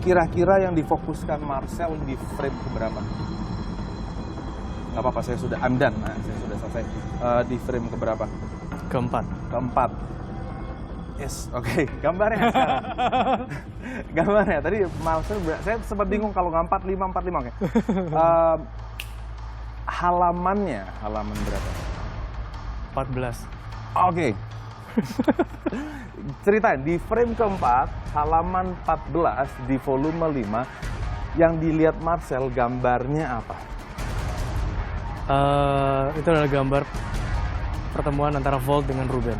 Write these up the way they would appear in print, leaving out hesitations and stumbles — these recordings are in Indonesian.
kira-kira yang difokuskan Marcel di frame keberapa? Nggak apa-apa, saya sudah I'm done. Nah, saya sudah selesai. Di frame keberapa? Keempat. Keempat. Yes, oke. Gambarnya sekarang. Gambarnya tadi Marcel, saya sempat bingung kalau nggak 45, 45. Oke. Halamannya, halaman berapa? 14. Oke. Ceritain, di frame keempat, halaman 14 di volume 5, yang dilihat Marcel gambarnya apa? Itu adalah gambar pertemuan antara Volt dengan Ruben.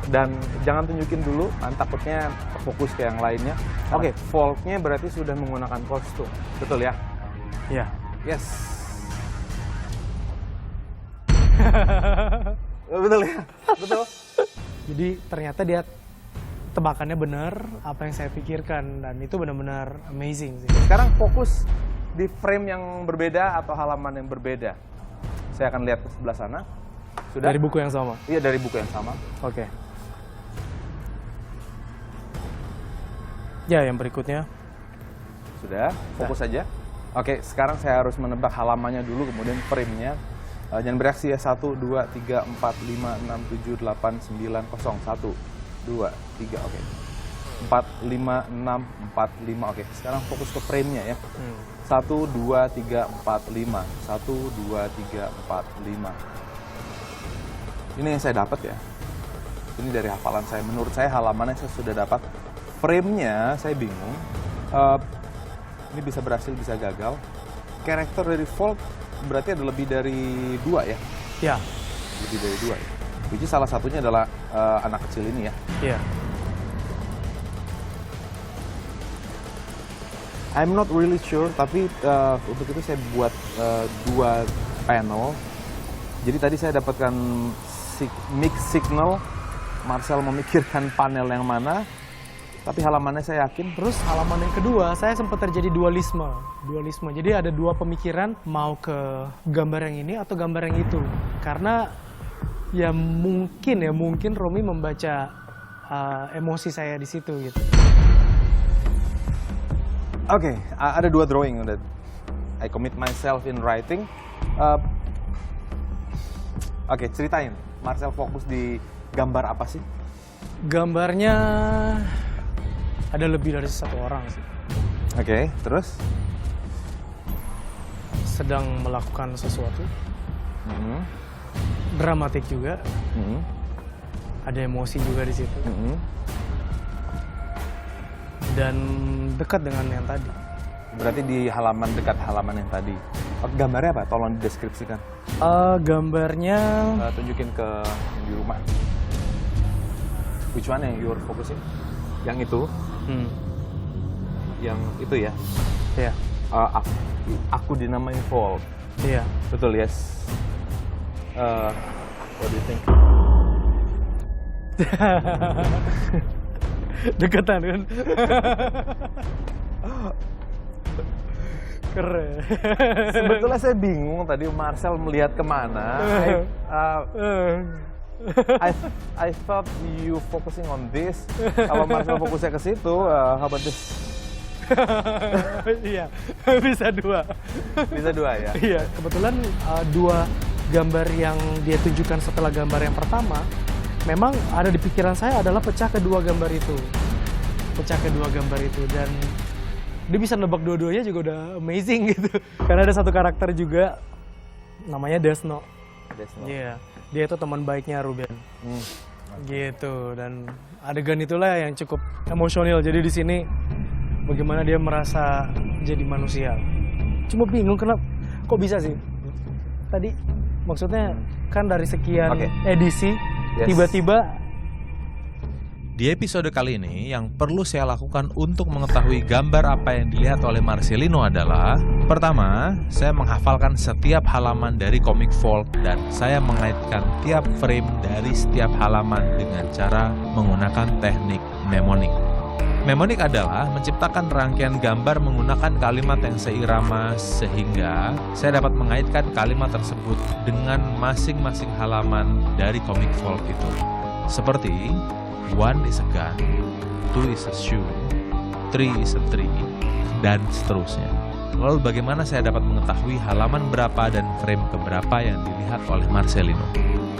Dan jangan tunjukin dulu, takutnya fokus ke yang lainnya. Oke, Voltnya berarti sudah menggunakan kostum, betul ya? Iya. Yes. Betul ya? Betul. Jadi ternyata dia tebakannya benar apa yang saya pikirkan, dan itu benar-benar amazing sih. Sekarang fokus di frame yang berbeda atau halaman yang berbeda. Saya akan lihat ke sebelah sana. Sudah? Dari buku yang sama? Iya, dari buku yang sama. Oke. Ya, yang berikutnya. Sudah, fokus saja. Oke, sekarang saya harus menebak halamannya dulu, kemudian frame-nya. Jangan bereaksi ya, 1, 2, 3, 4, 5, 6, 7, 8, 9, 0, 1, 2, 3, oke. 4, 5, 6, 4, 5, oke. Sekarang fokus ke frame-nya ya. 1, 2, 3, 4, 5. 1, 2, 3, 4, 5. Ini yang saya dapat ya. Ini dari hafalan saya. Menurut saya halamannya saya sudah dapat. Frame-nya saya bingung. Ini bisa berhasil, bisa gagal. Karakter dari Volt berarti ada lebih dari 2 ya? Ya. Lebih dari 2 ya. Which is salah satunya adalah anak kecil ini ya. Iya. I'm not really sure, tapi untuk itu saya buat 2 panel. Jadi tadi saya dapatkan mix signal. Marcel memikirkan panel yang mana, tapi halamannya saya yakin. Terus halaman yang kedua, saya sempat terjadi dualisme. Jadi ada 2 pemikiran, mau ke gambar yang ini atau gambar yang itu. Karena ya mungkin Romi membaca emosi saya di situ gitu. Oke, ada 2 drawing that I commit myself in writing. Oke, ceritain. Marcel fokus di gambar apa sih? Gambarnya ada lebih dari 1 orang sih. Oke, terus? Sedang melakukan sesuatu. Dramatik juga. Ada emosi juga di situ. Dan dekat dengan yang tadi. Berarti di halaman dekat halaman yang tadi. Gambarnya apa? Tolong dideskripsikan. Gambarnya tunjukin ke yang di rumah. Which one yang you're focusing? Yang itu? Yang itu ya? Iya. Aku dinamain Volt. Iya. Betul, yes. What do you think? Deketan kan? Keren. Sebetulnya saya bingung tadi Marcel melihat kemana. I thought you focusing on this. Kalau Marcel fokusnya ke situ, how about this? Iya, bisa 2. Bisa 2 ya? Iya, kebetulan 2 gambar yang dia tunjukkan setelah gambar yang pertama, memang ada di pikiran saya adalah pecah kedua gambar itu. Dan dia bisa nebak dua-duanya juga udah amazing gitu. Karena ada 1 karakter juga namanya Desno. Iya, dia itu teman baiknya Ruben. Gitu, dan adegan itulah yang cukup emosional. Jadi di sini bagaimana dia merasa jadi manusia. Cuma bingung kenapa kok bisa sih? Tadi maksudnya kan dari sekian edisi tiba-tiba. Di episode kali ini, yang perlu saya lakukan untuk mengetahui gambar apa yang dilihat oleh Marcelino adalah: pertama, saya menghafalkan setiap halaman dari komik Volt dan saya mengaitkan tiap frame dari setiap halaman dengan cara menggunakan teknik mnemonic. Mnemonic adalah menciptakan rangkaian gambar menggunakan kalimat yang seirama sehingga saya dapat mengaitkan kalimat tersebut dengan masing-masing halaman dari komik Volt itu. Seperti 1 is a gun, 2 is a shoe, Putri is a tree, dan seterusnya. Lalu bagaimana saya dapat mengetahui halaman berapa dan frame keberapa yang dilihat oleh Marcelino?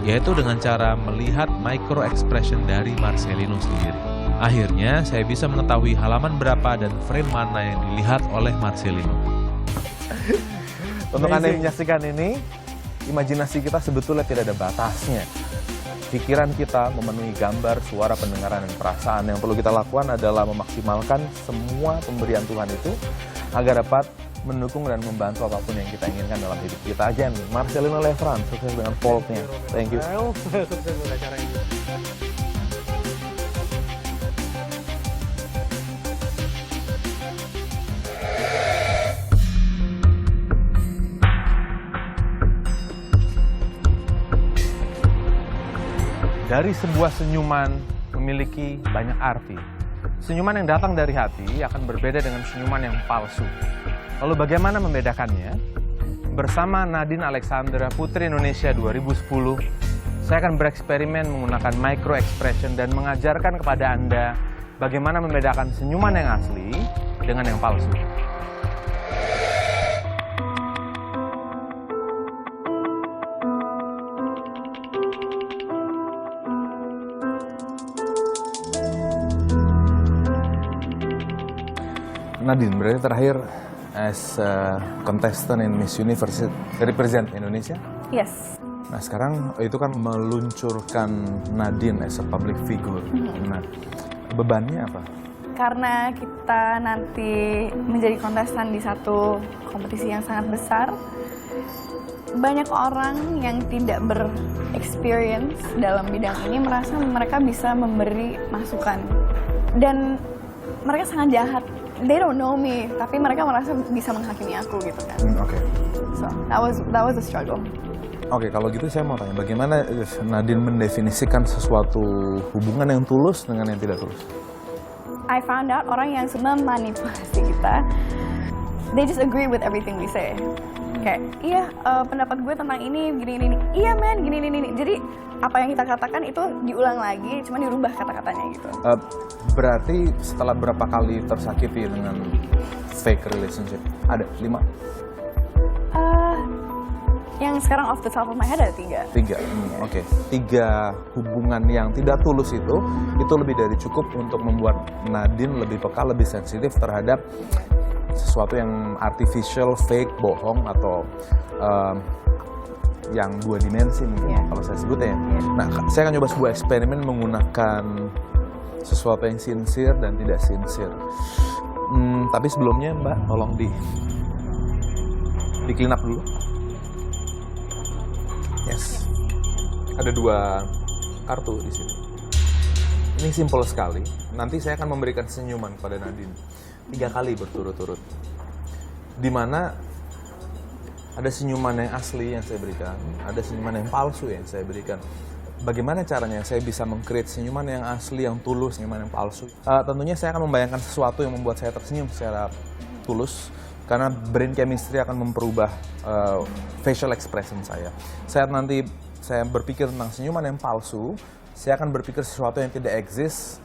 Yaitu dengan cara melihat micro expression dari Marcelino sendiri. Akhirnya saya bisa mengetahui halaman berapa dan frame mana yang dilihat oleh Marcelino. Untuk Anda yang menyaksikan ini, imajinasi kita sebetulnya tidak ada batasnya. Pikiran kita memenuhi gambar, suara, pendengaran, dan perasaan. Yang perlu kita lakukan adalah memaksimalkan semua pemberian Tuhan itu agar dapat mendukung dan membantu apapun yang kita inginkan dalam hidup kita. Aja nih, Marcelino Lefran, sukses dengan Volt-nya. Thank you. Sukses buat acara ini. Dari sebuah senyuman memiliki banyak arti. Senyuman yang datang dari hati akan berbeda dengan senyuman yang palsu. Lalu bagaimana membedakannya? Bersama Nadine Alexandra Putri Indonesia 2010, saya akan bereksperimen menggunakan micro expression dan mengajarkan kepada Anda bagaimana membedakan senyuman yang asli dengan yang palsu. Nadine, berarti terakhir as a contestant in Miss Universe represent Indonesia? Yes. Nah sekarang itu kan meluncurkan Nadine as a public figure. Nah, bebannya apa? Karena kita nanti menjadi kontestan di satu kompetisi yang sangat besar, banyak orang yang tidak ber-experience dalam bidang ini merasa mereka bisa memberi masukan. Dan mereka sangat jahat. They don't know me, tapi mereka merasa bisa menghakimi aku gitu kan. Oke. So that was the struggle. Oke, kalau gitu saya mau tanya, bagaimana Nadine mendefinisikan sesuatu hubungan yang tulus dengan yang tidak tulus? I found out orang yang memanipulasi kita, they just agree with everything we say. Kayak, iya pendapat gue tentang ini, gini. Iya men, gini. Jadi apa yang kita katakan itu diulang lagi, cuma dirubah kata-katanya gitu. Berarti setelah berapa kali tersakiti dengan fake relationship? Ada 5? Yang sekarang off the top of my head ada 3. 3, oke. 3 hubungan yang tidak tulus itu lebih dari cukup untuk membuat Nadine lebih peka, lebih sensitif terhadap sesuatu yang artificial, fake, bohong, atau yang 2 dimensi mungkin kalau saya sebutnya ya. Nah, saya akan coba sebuah eksperimen menggunakan sesuatu yang sincere dan tidak sincere. Tapi sebelumnya Mbak, tolong di clean up dulu. Yes. Ada 2 kartu di sini. Ini simpel sekali. Nanti saya akan memberikan senyuman kepada Nadine 3 kali berturut-turut. Di mana ada senyuman yang asli yang saya berikan, ada senyuman yang palsu yang saya berikan. Bagaimana caranya saya bisa meng-create senyuman yang asli, yang tulus, senyuman yang palsu? Tentunya saya akan membayangkan sesuatu yang membuat saya tersenyum secara tulus, karena brain chemistry akan memperubah facial expression saya. Saat nanti saya berpikir tentang senyuman yang palsu, saya akan berpikir sesuatu yang tidak exist,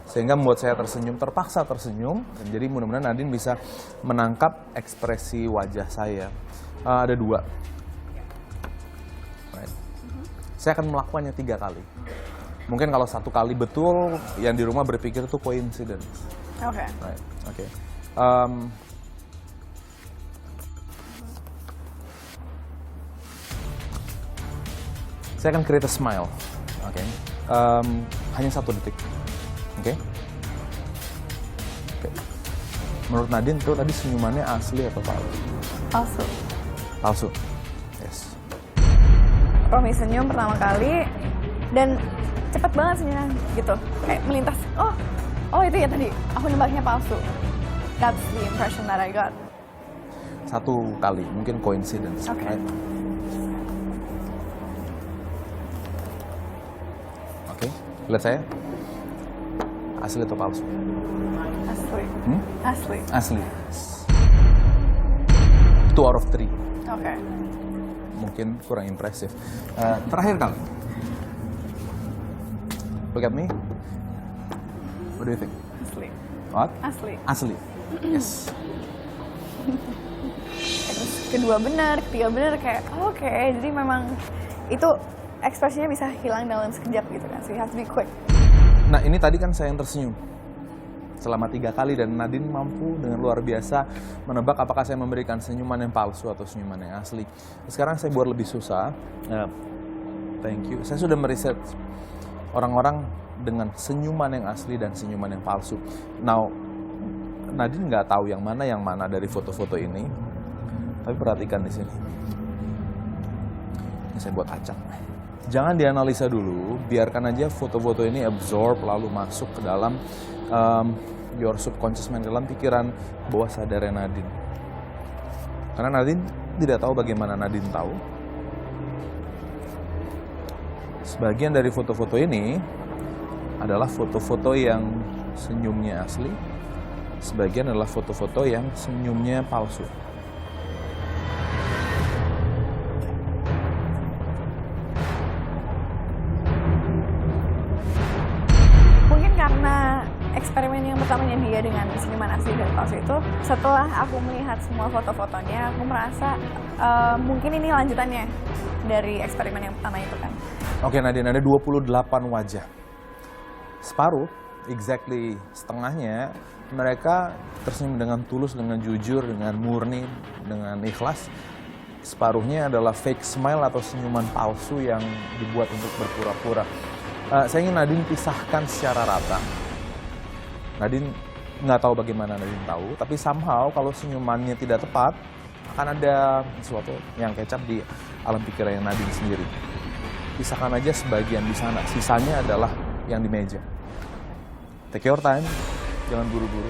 sehingga membuat saya tersenyum, terpaksa tersenyum. Dan jadi mudah-mudahan Nadine bisa menangkap ekspresi wajah saya. Ada 2. Right. Saya akan melakukannya 3 kali. Mungkin kalau 1 kali betul, yang di rumah berpikir itu coincidence. Oke. Right. Oke. Saya akan create a smile. Oke. Hanya 1 detik. Oke. Menurut Nadine itu tadi senyumannya asli atau palsu? Palsu. Palsu. Yes. Romi senyum pertama kali dan cepet banget senyumnya gitu. Kayak melintas. Oh itu ya tadi. Aku nebaknya palsu. That's the impression that I got. 1 kali, mungkin coincidence. Oke. Right? Oke. Lihat saya. Asli atau palsu? Asli. Asli. Asli. 2 out of 3. Oke. Mungkin kurang impresif. Terakhir kali. Look at me. What do you think? Asli. What? Asli. Asli. Yes. Terus kedua benar, ketiga benar kayak oke. Jadi memang itu ekspresinya bisa hilang dalam sekejap gitu kan. So you have to be quick. Nah ini tadi kan saya yang tersenyum selama 3 kali dan Nadine mampu dengan luar biasa menebak apakah saya memberikan senyuman yang palsu atau senyuman yang asli. Sekarang saya buat lebih susah. Thank you. Saya sudah meriset orang-orang dengan senyuman yang asli dan senyuman yang palsu. Now, Nadine nggak tahu yang mana dari foto-foto ini. Tapi perhatikan di sini. Ini saya buat acak. Jangan dianalisa dulu, biarkan aja foto-foto ini absorb lalu masuk ke dalam your subconscious mind, dalam pikiran bawah sadarnya Nadine. Karena Nadine tidak tahu bagaimana Nadine tahu. Sebagian dari foto-foto ini adalah foto-foto yang senyumnya asli, sebagian adalah foto-foto yang senyumnya palsu. Mungkin karena eksperimen yang pertamanya dia dengan senyuman asli dan palsu itu, setelah aku melihat semua foto-fotonya, aku merasa mungkin ini lanjutannya dari eksperimen yang pertama itu kan. Oke Nadine, ada 28 wajah. Separuh, exactly setengahnya, mereka tersenyum dengan tulus, dengan jujur, dengan murni, dengan ikhlas. Separuhnya adalah fake smile atau senyuman palsu yang dibuat untuk berpura-pura. Saya ingin Nadine pisahkan secara rata. Nadine nggak tahu bagaimana Nadine tahu, tapi somehow kalau senyumannya tidak tepat, akan ada sesuatu yang kecap di alam pikiran Nadine sendiri. Pisahkan aja sebagian di sana, sisanya adalah yang di meja. Take your time, jangan buru-buru.